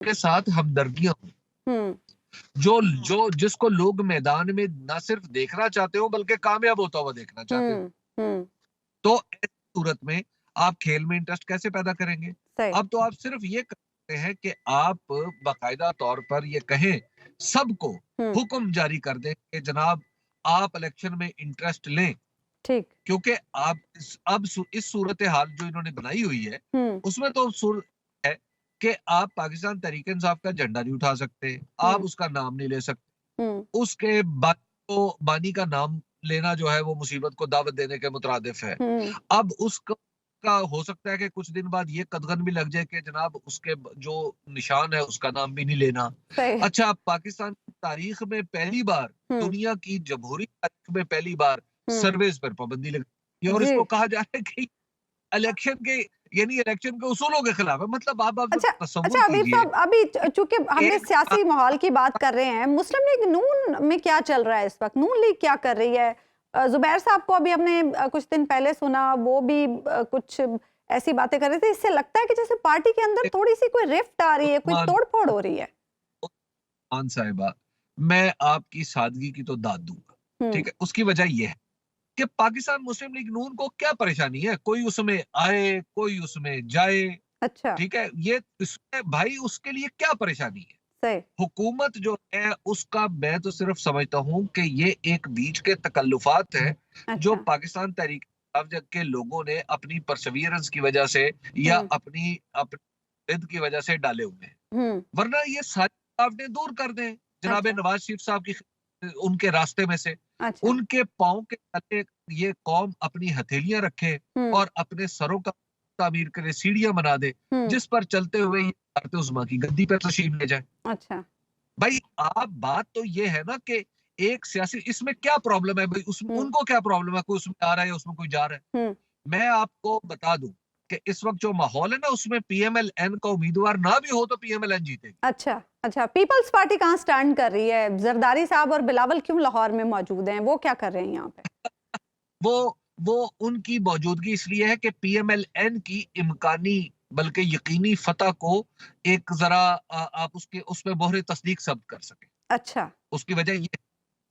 के साथ हमदर्दियां हों, जो जो जिसको लोग मैदान में ना सिर्फ देखना चाहते हो बल्कि कामयाब होता हुआ देखना चाहते हो। तो ऐसी सूरत में आप खेल में इंटरेस्ट कैसे पैदा करेंगे? अब तो आप सिर्फ ये करते हैं कि आप बाकायदा तौर पर ये कहें सबको, हुक्म जारी कर दें कि जनाब आप इलेक्शन में इंटरेस्ट लें, ठीक, क्योंकि आप इस सूरत हाल जो इन्होंने बनाई हुई है उसमें तो है कि आप पाकिस्तान तहरीक इंसाफ का झंडा नहीं उठा सकते, आप उसका नाम नहीं ले सकते, उसके बानी का नाम लेना जो है वो मुसीबत को दावत देने के मुतरादिफ है। अब उसका हो सकता है कि कुछ दिन बाद ये कदगन भी लग जाए कि जनाब उसके जो निशान है उसका नाम भी नहीं लेना। अच्छा, पाकिस्तान की तारीख में पहली बार, दुनिया की जमहूरी तारीख में पहली बार सर्वेस पर पाबंदी लगी और इसको कहा जा रहा है कि इलेक्शन के उसूलों के खिलाफ है। मतलब आप अच्छा अमीर साहब, अभी चूंकि हमने सियासी माहौल की बात कर रहे हैं, मुस्लिम लीग नून में क्या चल रहा है इस वक्त? नून लीग क्या कर रही है? जुबैर साहब को अभी हमने कुछ दिन पहले सुना, वो भी कुछ ऐसी बातें कर रहे थे। इससे लगता है कि जैसे पार्टी के अंदर थोड़ी सी कोई रिफ्ट आ रही है, कोई तोड़फोड़ हो रही है। साहिबा, मैं आपकी सादगी की तो दाद दूंगा, ठीक है। उसकी वजह यह है कि पाकिस्तान मुस्लिम लीग नून को क्या परेशानी है? कोई उसमें आए, कोई उसमें जाए, अच्छा, ठीक है। ये इसमें भाई उसके लिए क्या परेशानी है? सही। हुकूमत जो है उसका मैं तो सिर्फ समझता हूं कि ये एक बीच के तकल्लुफात है। अच्छा। जो पाकिस्तान तहरीक के लोगों ने अपनी परसवियरेंस की वजह से या अपनी जिद की वजह से डाले हुए हैं, वरना ये सारी रुकावटें दूर कर दें जनाब नवाज शरीफ साहब की उनके रास्ते में से। अच्छा। उनके पांव के तले ये कौम अपनी हथेलियां रखे और अपने सरों का तामीर करे, सीढ़ियां बना दे जिस पर चलते हुए उस्मा की गद्दी पर तशरीफ ले जाए। अच्छा भाई, आप बात तो ये है ना कि एक सियासी, इसमें क्या प्रॉब्लम है भाई? उसमें उनको क्या प्रॉब्लम है? कोई उसमें आ रहा है, उसमें कोई जा रहा है। मैं आपको बता दूं कि इस वक्त जो माहौल है ना उसमें पीएमएलएन का उम्मीदवार ना भी हो तो पीएमएलएन जीतेगी। अच्छा अच्छा, पीपल्स पार्टी कहाँ स्टैंड कर रही है? जरदारी साहब और बिलावल क्यों लाहौर में मौजूद हैं? वो क्या कर रहे हैं यहाँ पे? वो उनकी मौजूदगी इसलिए है कि पीएमएलएन की इम्कानी बल्कि यकीनी फतह को एक जरा आप उसमें मोहरे तस्दीक सब्त कर सके। अच्छा, उसकी वजह ये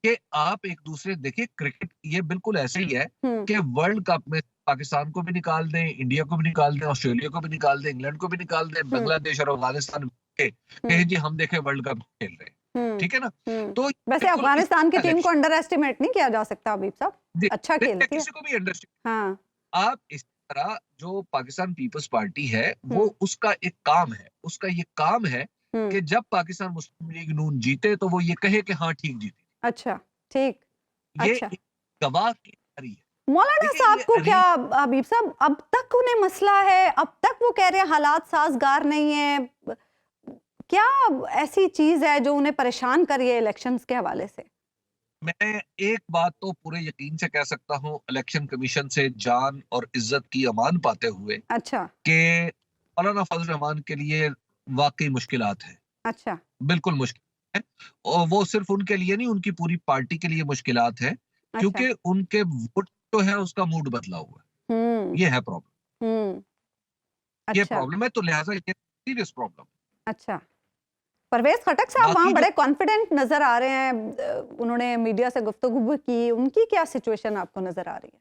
कि आप एक दूसरे, देखिए क्रिकेट ये बिल्कुल ऐसे ही है कि वर्ल्ड कप में पाकिस्तान को भी निकाल दें, इंडिया को भी निकाल दें, ऑस्ट्रेलिया को भी निकाल दें, इंग्लैंड को भी निकाल दें, बांग्लादेश और अफगानिस्तान जी हम देखें वर्ल्ड कप खेल रहे हैं, ठीक है ना। तो वैसे अफगानिस्तान की टीम को अंडर एस्टिमेट नहीं किया जा सकता हबीब साहब, अच्छा खेलती है, किसी को भी अंडर। हाँ, आप इस तरह जो पाकिस्तान पीपल्स पार्टी है वो उसका एक काम है, उसका ये काम है कि जब पाकिस्तान मुस्लिम लीग नून जीते तो वो ये कहे कि हाँ ठीक जीती। अच्छा, ठीक, ये अच्छा। गवाह की है। मौलाना साहब को क्या हबीब साहब अब तक उन्हें मसला है? अब तक वो कह रहे हैं हालात साजगार नहीं है। क्या ऐसी चीज है जो उन्हें परेशान कर रही है इलेक्शंस के हवाले से? मैं एक बात तो पूरे यकीन से कह सकता हूं इलेक्शन कमीशन से जान और इज्जत की अमान पाते हुए, अच्छा, कि मौलाना फजल रहमान के लिए वाकई मुश्किलात है। अच्छा, बिल्कुल मुश्किल है। और वो सिर्फ उनके लिए नहीं, उनकी पूरी पार्टी के लिए मुश्किलात है। अच्छा। क्योंकि उनके वोट जो है उसका मूड बदला हुआ है। ये है प्रॉब्लम। अच्छा। ये प्रॉब्लम है, तो लिहाजा ये सीरियस प्रॉब्लम। अच्छा, परवेज खटक साहब वहाँ बड़े कॉन्फिडेंट नजर आ रहे हैं, उन्होंने मीडिया से गुफ्तगू की, उनकी क्या सिचुएशन आपको नजर आ रही है?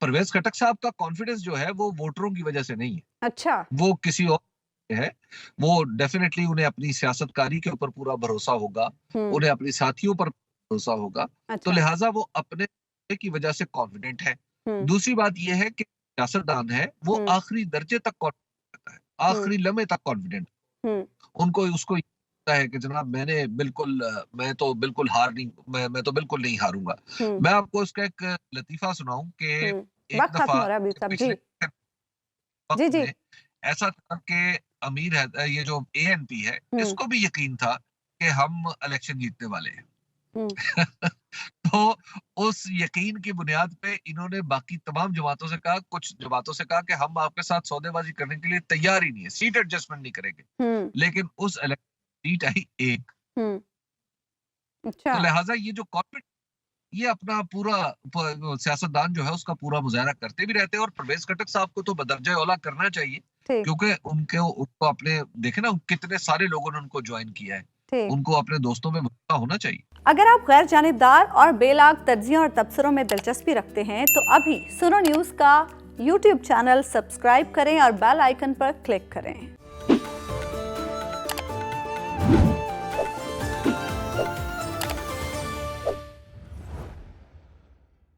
परवेज खटक साहब का कॉन्फिडेंस जो है वो वोटरों की वजह से नहीं है। अच्छा, वो किसी और है। वो डेफिनेटली उन्हें अपनी सियासतकारी के ऊपर पूरा भरोसा होगा, उन्हें अपने साथियों पर भरोसा होगा। अच्छा। तो लिहाजा वो अपने की वजह से कॉन्फिडेंट है। दूसरी बात यह है कि सियासतदान है वो आखिरी दर्जे तक कॉन्फिडेंट रहता है, आखिरी लम्हे तक कॉन्फिडेंट। उनको उसको है कि जनाब मैं तो बिल्कुल हार नहीं, मैं तो बिल्कुल नहीं हारूंगा। मैं आपको उसका एक लतीफा सुनाऊं कि एक दफा पिछले जी जी ऐसा था कि अमीर है, ये जो एएनपी है इसको भी यकीन था कि हम इलेक्शन जीतने वाले हैं। तो उस यकीन की बुनियाद पे इन्होंने बाकी तमाम जमातों से कहा, कुछ जमातों से कहा कि हम आपके साथ सौदेबाजी करने के लिए तैयार ही नहीं है, सीट एडजस्टमेंट नहीं करेंगे। लेकिन उस सीट आई एक। अच्छा। तो लिहाजा ये जो कॉर्पोरेट, ये अपना पूरा सियासतदान जो है उसका पूरा मुजाहरा करते भी रहते हैं। और परवेज खटक साहब को तो बदरजा औला करना चाहिए क्योंकि उनको अपने देखे ना कितने सारे लोगों ने उनको ज्वाइन किया है, उनको अपने दोस्तों में भरोसा होना चाहिए। अगर आप गैर जानिबदार और बेलाग तज्जियों और तबसरों में दिलचस्पी रखते हैं तो अभी सुनो न्यूज का YouTube चैनल सब्सक्राइब करें और बेल आइकन पर क्लिक करें।